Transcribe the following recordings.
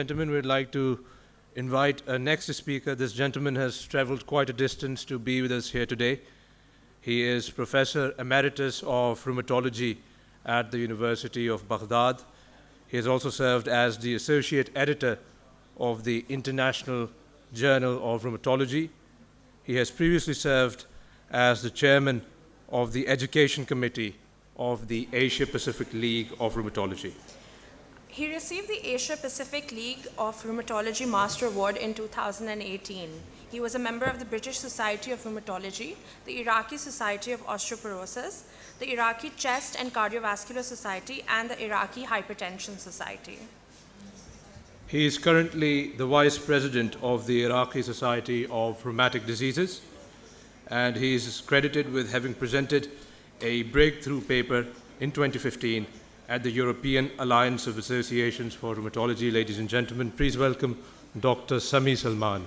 gentlemen, we'd like to invite our next speaker. This gentleman has traveled quite a distance to be with us here today. He is Professor Emeritus of Rheumatology at the University of Baghdad. He has also served as the Associate Editor of the International Journal of Rheumatology. He has previously served as the Chairman of the Education Committee of the Asia Pacific League of Rheumatology. He received the Asia Pacific League of Rheumatology Master Award in 2018. He was a member of the British Society of Rheumatology, the Iraqi Society of Osteoporosis, the Iraqi Chest and Cardiovascular Society, and the Iraqi Hypertension Society. He is currently the Vice President of the Iraqi Society of Rheumatic Diseases, and he is credited with having presented a breakthrough paper in 2015 at the European Alliance of Associations for Rheumatology. Ladies and gentlemen, please welcome Dr. Sami Salman.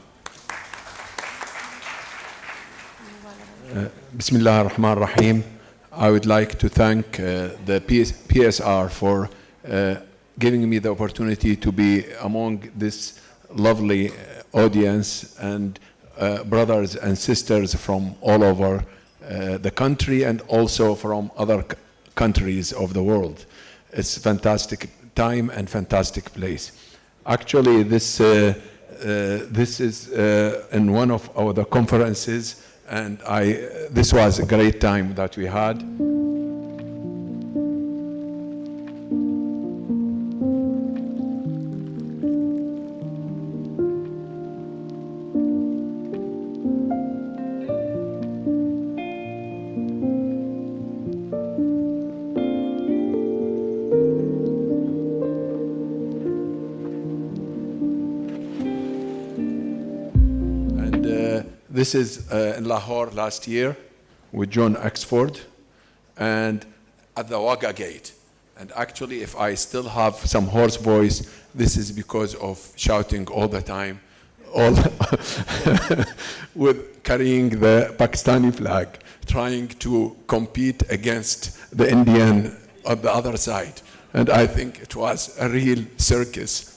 Bismillah ar-Rahman ar-Rahim. I would like to thank the PSR for giving me the opportunity to be among this lovely audience and brothers and sisters from all over the country and also from other countries of the world. It's a fantastic time and fantastic place. Actually, this is in one of the conferences, and this was a great time that we had. This is in Lahore last year with John Oxford and at the Wagga Gate. And actually, if I still have some hoarse voice, this is because of shouting all the time, with carrying the Pakistani flag, trying to compete against the Indian on the other side. And I think it was a real circus.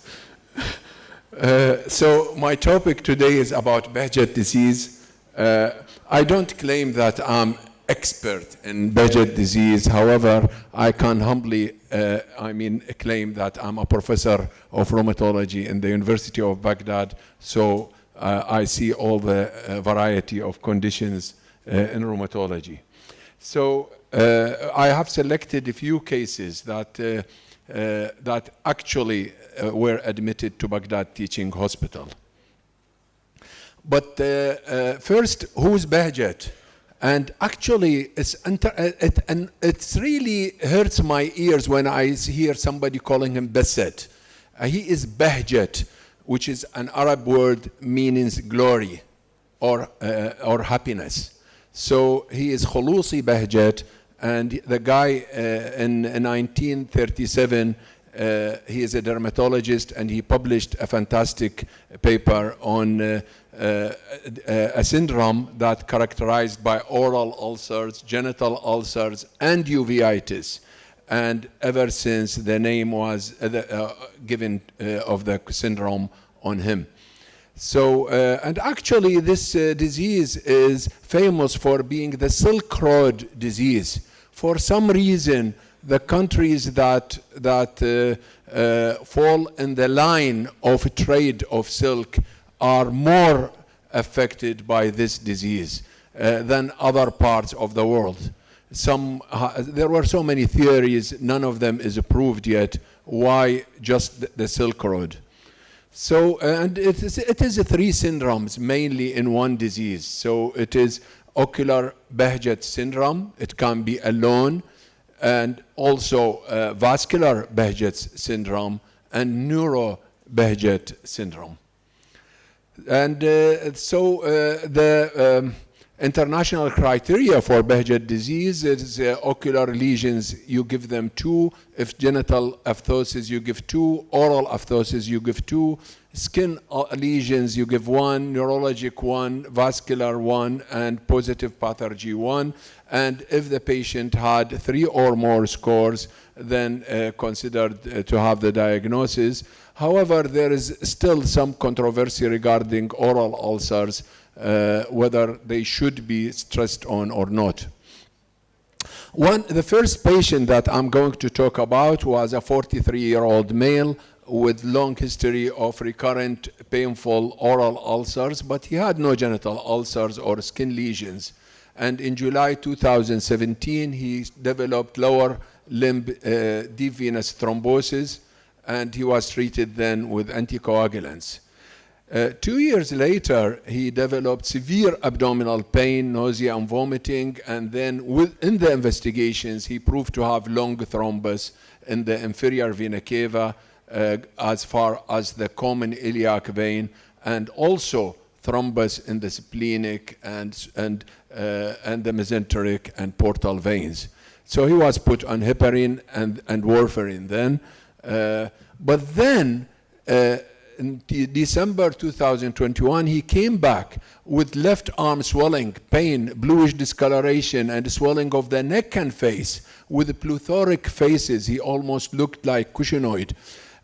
So my topic today is about Behcet disease. I don't claim that I'm expert in Behcet disease. However, I can humbly, claim that I'm a professor of rheumatology in the University of Baghdad. So I see all the variety of conditions in rheumatology. So I have selected a few cases that actually were admitted to Baghdad Teaching Hospital. But first, who's Behcet? And actually, it really hurts my ears when I hear somebody calling him Behcet. He is Behcet, which is an Arab word meaning glory or happiness. So he is Khulusi Behcet, and the guy in 1937, he is a dermatologist, and he published a fantastic paper on a syndrome that characterized by oral ulcers, genital ulcers, and uveitis. And ever since, the name was given of the syndrome on him. So, and actually this disease is famous for being the Silk Road disease. For some reason, the countries that fall in the line of trade of silk are more affected by this disease than other parts of the world. There were so many theories, none of them is approved yet. Why just the Silk Road? So, and it is 3 syndromes mainly in one disease. So it is ocular Behcet syndrome, it can be alone, and also vascular Behcet syndrome and neuro Behcet syndrome. And International criteria for Behcet disease is ocular lesions, you give them 2. If genital aphthosis, you give 2. Oral aphthosis, you give 2. Skin lesions, you give 1. Neurologic 1. Vascular 1. And positive pathology 1. And if the patient had 3 or more scores, then considered to have the diagnosis. However, there is still some controversy regarding oral ulcers, whether they should be stressed on or not. The first patient that I'm going to talk about was a 43-year-old male with long history of recurrent painful oral ulcers, but he had no genital ulcers or skin lesions. And in July 2017, he developed lower limb deep venous thrombosis, and he was treated then with anticoagulants. 2 years later, he developed severe abdominal pain, nausea, and vomiting, and then in the investigations, he proved to have long thrombus in the inferior vena cava as far as the common iliac vein, and also thrombus in the splenic and the mesenteric and portal veins. So he was put on heparin and warfarin then. But then, in December 2021, he came back with left arm swelling, pain, bluish discoloration, and swelling of the neck and face with plethoric faces. He almost looked like cushion-oid.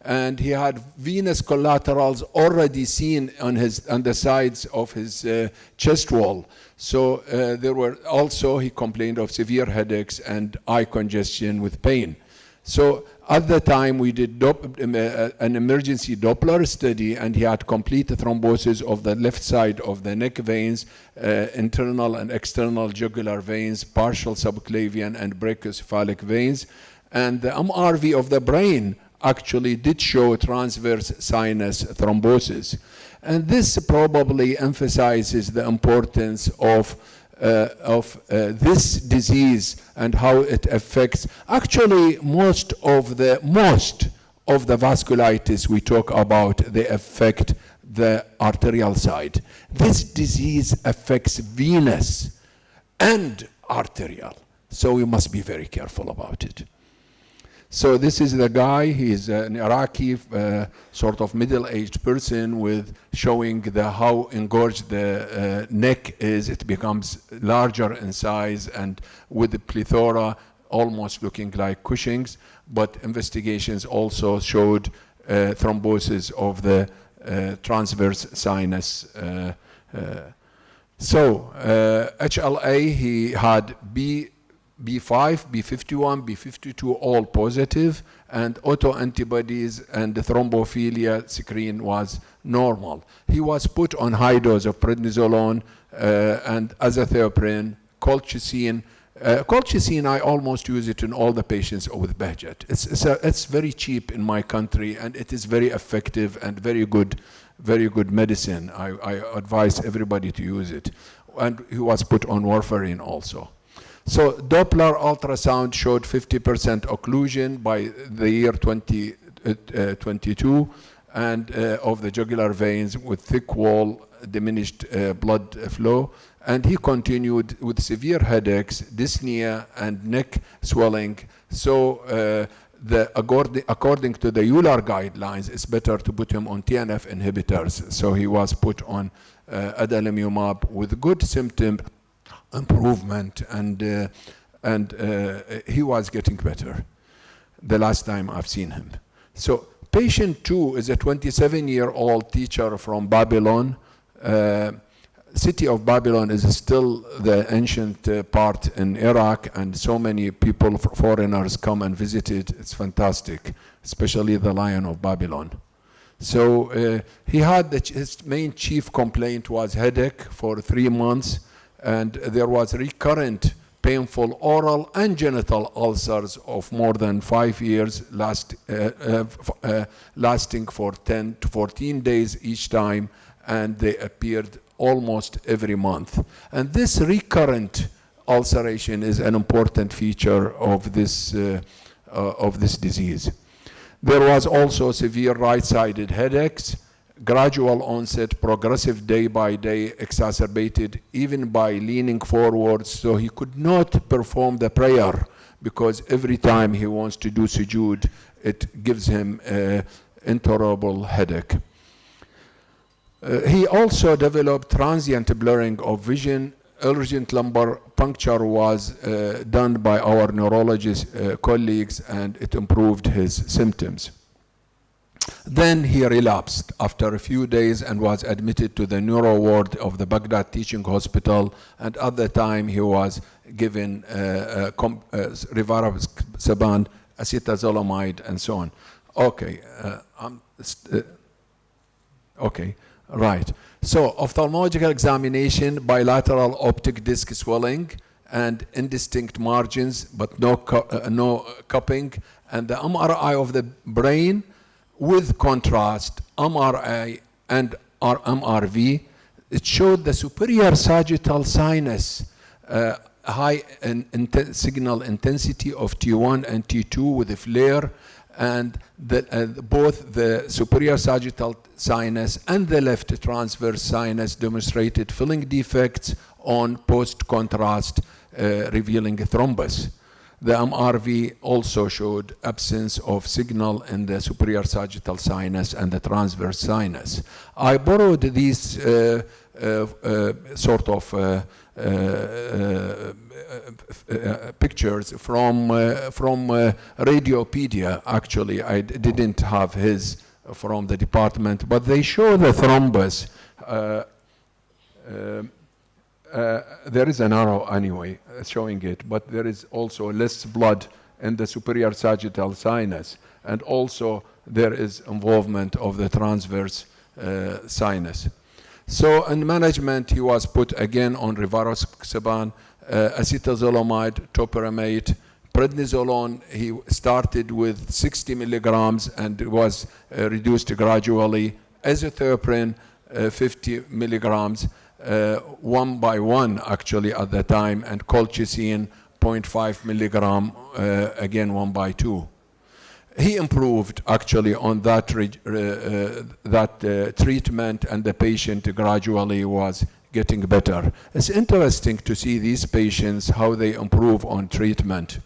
And he had venous collaterals already seen on the sides of his chest wall. So there were also, he complained of severe headaches and eye congestion with pain. So at the time, we did an emergency Doppler study, and he had complete thrombosis of the left side of the neck veins, internal and external jugular veins, partial subclavian and brachiocephalic veins. And the MRV of the brain actually did show transverse sinus thrombosis. And this probably emphasizes the importance of this disease and how it affects. Actually, most of the vasculitis we talk about, they affect the arterial side. This disease affects venous and arterial, so we must be very careful about it. So this is the guy. He's an Iraqi sort of middle-aged person with showing how engorged the neck is. It becomes larger in size and with the plethora almost looking like Cushing's, but investigations also showed thrombosis of the transverse sinus. HLA, he had B5, B51, B52, all positive, and autoantibodies and the thrombophilia screen was normal. He was put on high dose of prednisolone and azathioprine, colchicine. Colchicine, I almost use it in all the patients with Behcet. It's very cheap in my country, and it is very effective and very good medicine. I advise everybody to use it. And he was put on warfarin also. So Doppler ultrasound showed 50% occlusion by the year 2022 and of the jugular veins with thick wall, diminished blood flow. And he continued with severe headaches, dyspnea, and neck swelling. So according to the EULAR guidelines, it's better to put him on TNF inhibitors. So he was put on adalimumab with good symptom improvement, and he was getting better the last time I've seen him. So patient 2 is a 27-year-old teacher from Babylon. City of Babylon is still the ancient part in Iraq, and so many people, foreigners, come and visit it. It's fantastic, especially the Lion of Babylon. So he had his main chief complaint was headache for 3 months, and there was recurrent painful oral and genital ulcers of more than 5 years, lasting for 10 to 14 days each time, and they appeared almost every month. And this recurrent ulceration is an important feature of this disease. There was also severe right-sided headaches, gradual onset, progressive day by day, exacerbated even by leaning forward, so he could not perform the prayer because every time he wants to do sujood, it gives him an intolerable headache. He also developed transient blurring of vision. Urgent lumbar puncture was done by our neurologist colleagues, and it improved his symptoms. Then he relapsed after a few days and was admitted to the neuro ward of the Baghdad Teaching Hospital, and at the time he was given rivaroxaban, acetazolamide, and so on. Okay, right. So ophthalmological examination, bilateral optic disc swelling and indistinct margins, but no cupping, and the MRI of the brain with contrast, MRI and MRV, it showed the superior sagittal sinus, high signal intensity of T1 and T2 with a flare, and both the superior sagittal sinus and the left transverse sinus demonstrated filling defects on post-contrast, revealing a thrombus. The MRV also showed absence of signal in the superior sagittal sinus and the transverse sinus. I borrowed these sort of pictures from Radiopedia. Actually, I didn't have his from the department, but they show the thrombus. There is an arrow anyway showing it, but there is also less blood in the superior sagittal sinus, and also there is involvement of the transverse sinus. So in management, he was put again on rivaroxaban, acetazolamide, topiramate, prednisolone. He started with 60 milligrams and was reduced gradually. Azathioprine, 50 milligrams. One by one actually at the time, and colchicine 0.5 milligram, again 1 by 2. He improved actually on that treatment, and the patient gradually was getting better. It's interesting to see these patients, how they improve on treatment.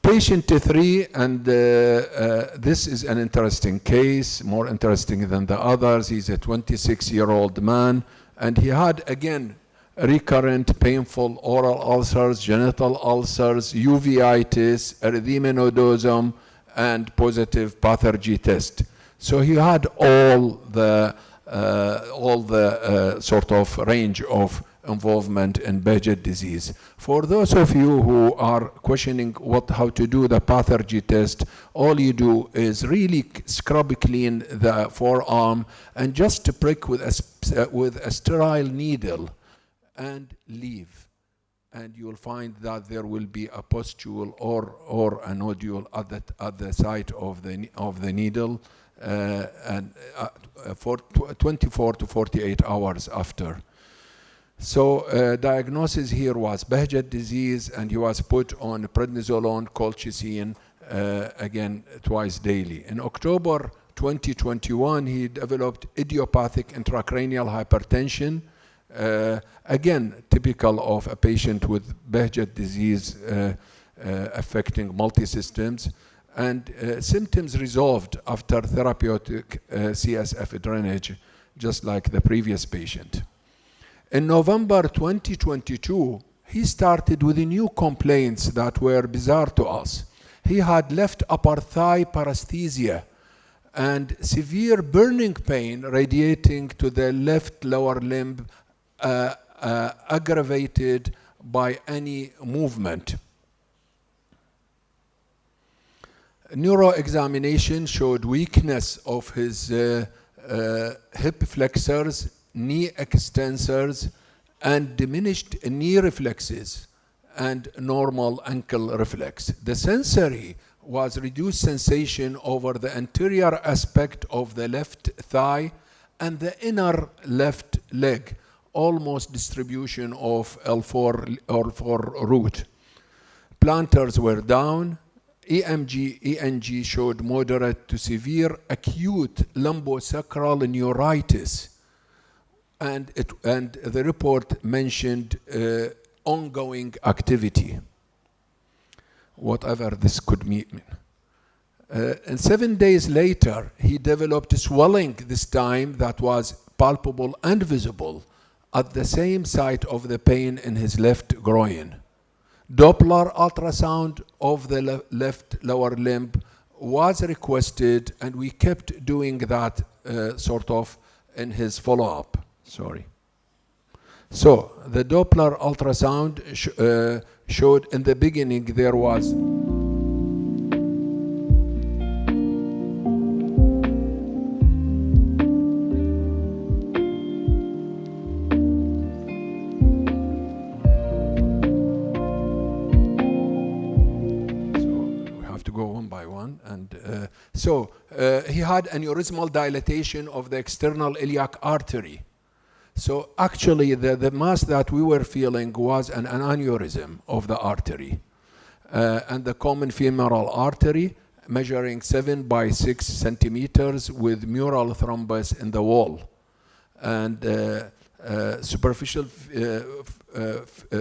Patient 3, and this is an interesting case, more interesting than the others. He's a 26-year-old man, and he had, again, recurrent painful oral ulcers, genital ulcers, uveitis, erythema nodosum, and positive pathogen test. So he had all the sort of range of involvement in Behcet disease. For those of you who are questioning how to do the pathogen test, all you do is really scrub clean the forearm and just prick with a sterile needle and leave. And you'll find that there will be a pustule or a nodule at the site of the needle, for 24 to 48 hours after. So diagnosis here was Behcet disease, and he was put on prednisolone, colchicine, again twice daily. In October 2021, he developed idiopathic intracranial hypertension, again typical of a patient with Behcet disease affecting multi-systems, and symptoms resolved after therapeutic CSF drainage, just like the previous patient. In November 2022, he started with new complaints that were bizarre to us. He had left upper thigh paresthesia and severe burning pain radiating to the left lower limb, aggravated by any movement. Neuroexamination showed weakness of his hip flexors, knee extensors, and diminished knee reflexes and normal ankle reflex. The sensory was reduced sensation over the anterior aspect of the left thigh and the inner left leg, almost distribution of L4 root. Planters were down, ENG showed moderate to severe acute lumbosacral neuritis. And the report mentioned ongoing activity, whatever this could mean. And 7 days later, he developed swelling, this time that was palpable and visible at the same site of the pain in his left groin. Doppler ultrasound of the left lower limb was requested, and we kept doing that sort of in his follow-up. Sorry. So the Doppler ultrasound showed in the beginning there was he had aneurysmal dilatation of the external iliac artery. So actually the mass that we were feeling was an aneurysm of the artery. And the common femoral artery measuring 7 by 6 centimeters with mural thrombus in the wall. And superficial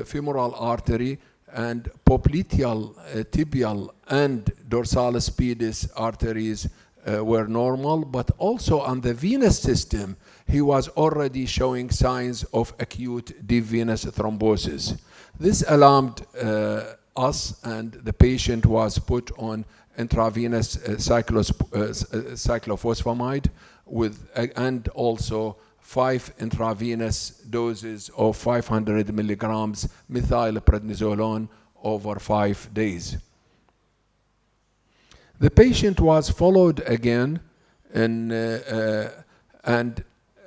femoral artery and popliteal, tibial, and dorsalis pedis arteries were normal, but also on the venous system, he was already showing signs of acute deep venous thrombosis. This alarmed us, and the patient was put on intravenous cyclophosphamide and also 5 intravenous doses of 500 milligrams methylprednisolone over 5 days. The patient was followed again, and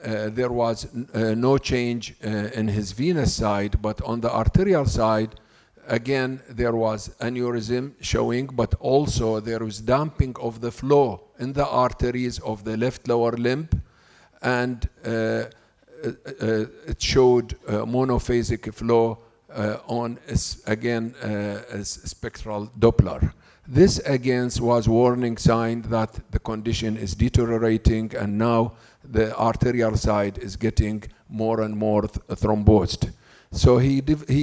there was no change in his venous side, but on the arterial side, again, there was aneurysm showing, but also there was damping of the flow in the arteries of the left lower limb, and it showed monophasic flow on, again, a spectral Doppler. This again was warning sign that the condition is deteriorating, and now the arterial side is getting more and more thrombosed. So he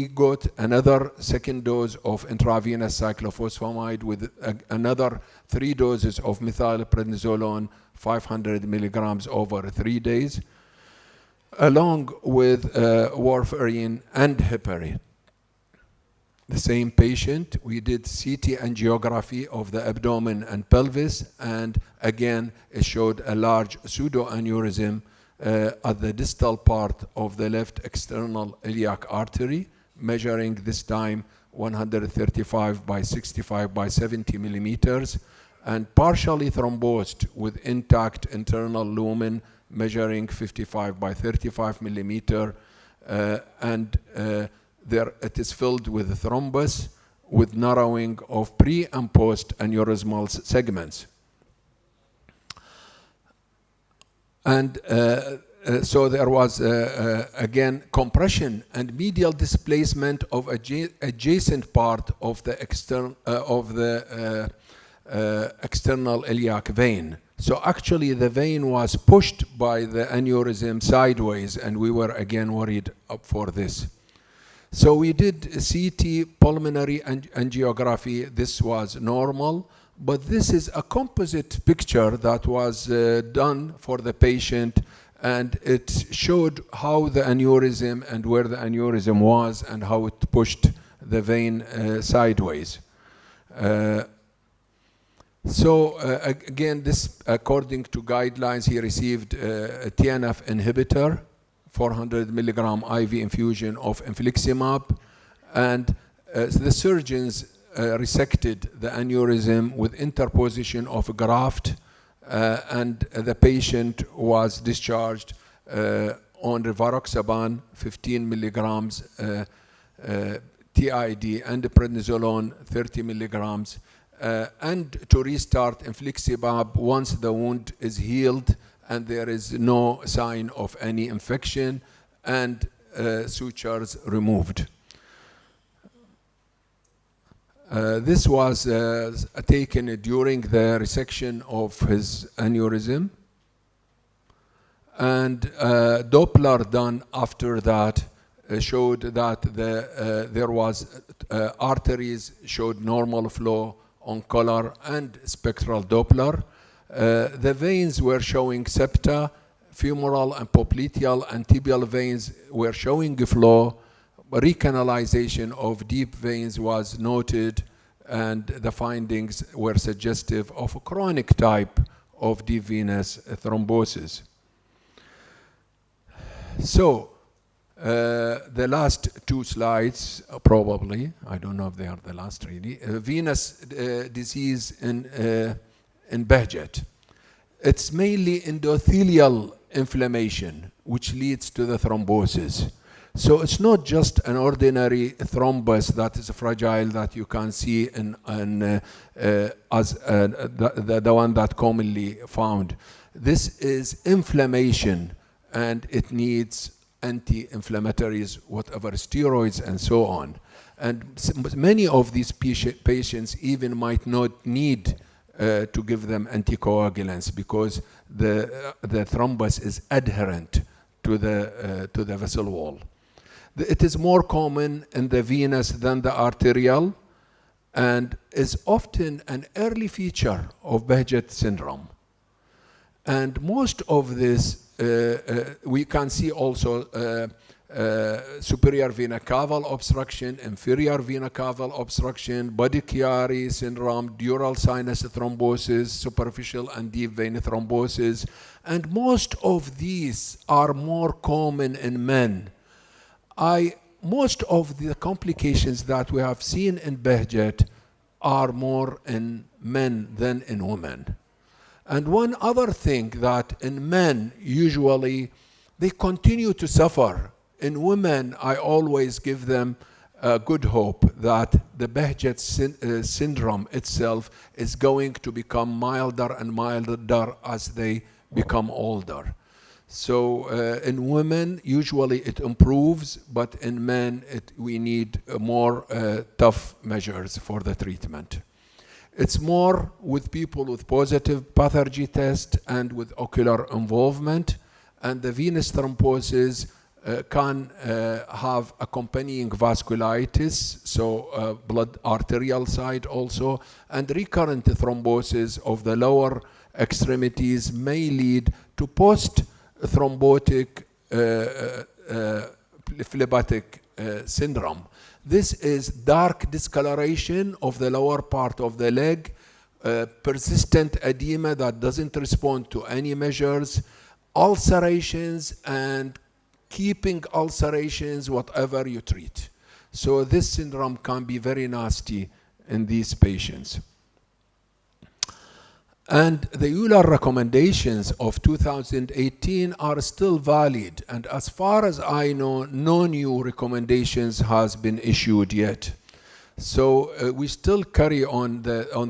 got another second dose of intravenous cyclophosphamide with another 3 doses of methylprednisolone, 500 milligrams over 3 days, along with warfarin and heparin. The same patient, we did CT angiography of the abdomen and pelvis, and again it showed a large pseudoaneurysm at the distal part of the left external iliac artery, measuring this time 135 by 65 by 70 millimeters, and partially thrombosed with intact internal lumen measuring 55 by 35 millimeter, and there it is filled with thrombus with narrowing of pre and post aneurysmal segments. And so there was again compression and medial displacement of adjacent part of the external iliac vein. So actually the vein was pushed by the aneurysm sideways, and we were again worried for this. So we did CT pulmonary angiography. This was normal, but this is a composite picture that was done for the patient, and it showed how the aneurysm and where the aneurysm was and how it pushed the vein sideways. Again, this according to guidelines, he received a TNF inhibitor, 400 milligram IV infusion of infliximab, and the surgeons resected the aneurysm with interposition of a graft, and the patient was discharged on rivaroxaban 15 milligrams TID and prednisolone 30 milligrams, and to restart infliximab once the wound is healed and there is no sign of any infection, and sutures removed. This was taken during the resection of his aneurysm, and Doppler done after that showed that there was arteries showed normal flow on color and spectral Doppler. The veins were showing septa, femoral and popliteal and tibial veins were showing flow. Recanalization of deep veins was noted, and the findings were suggestive of a chronic type of deep venous thrombosis. So, the last two slides, probably, I don't know if they are the last really, venous disease in Behcet. It's mainly endothelial inflammation, which leads to the thrombosis. So it's not just an ordinary thrombus that is fragile that you can see as the one that commonly found. This is inflammation, and it needs anti-inflammatories, whatever, steroids, and so on. And many of these patients even might not need to give them anticoagulants because the thrombus is adherent to the vessel wall. It is more common in the venous than the arterial, and is often an early feature of Behcet syndrome. And most of this, we can see also superior vena cava obstruction, inferior vena cava obstruction, body Chiari syndrome, dural sinus thrombosis, superficial and deep vein thrombosis. And most of these are more common in men. Most of the complications that we have seen in Behcet are more in men than in women. And one other thing that in men, usually, they continue to suffer. In women, I always give them good hope that the Behcet syndrome itself is going to become milder and milder as they become older. So in women, usually it improves, but in men, we need more tough measures for the treatment. It's more with people with positive pathology test and with ocular involvement, and the venous thrombosis can have accompanying vasculitis, so blood arterial side also, and recurrent thrombosis of the lower extremities may lead to post-thrombotic phlebitic syndrome. This is dark discoloration of the lower part of the leg, persistent edema that doesn't respond to any measures, ulcerations, and keeping ulcerations whatever you treat. So this syndrome can be very nasty in these patients. And the Euler recommendations of 2018 are still valid, and as far as I know, no new recommendations has been issued yet. So we still carry on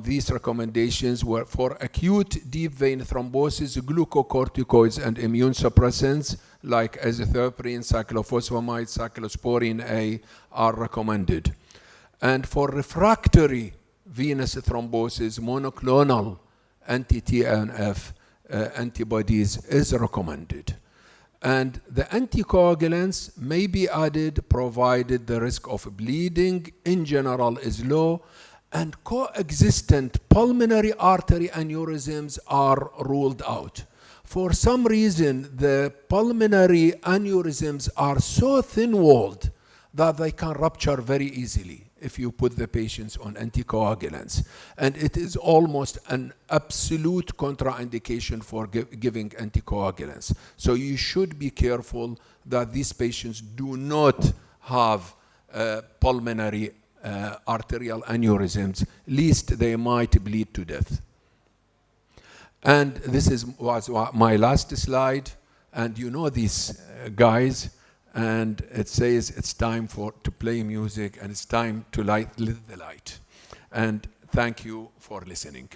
these recommendations where for acute deep vein thrombosis, glucocorticoids and immune suppressants like azathioprine, cyclophosphamide, cyclosporine A are recommended. And for refractory venous thrombosis, monoclonal anti-TNF antibodies is recommended. And the anticoagulants may be added provided the risk of bleeding in general is low, and coexistent pulmonary artery aneurysms are ruled out. For some reason, the pulmonary aneurysms are so thin-walled that they can rupture very easily if you put the patients on anticoagulants. And it is almost an absolute contraindication for giving anticoagulants. So you should be careful that these patients do not have pulmonary arterial aneurysms, lest they might bleed to death. And this was my last slide. And you know these guys. And it says it's time to play music, and it's time to lit the light. And thank you for listening.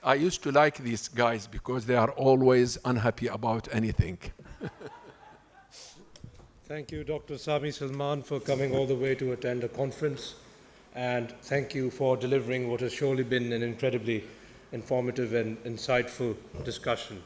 I used to like these guys because they are always unhappy about anything. Thank you, Dr. Sami Salman, for coming all the way to attend a conference. And thank you for delivering what has surely been an incredibly informative and insightful discussion.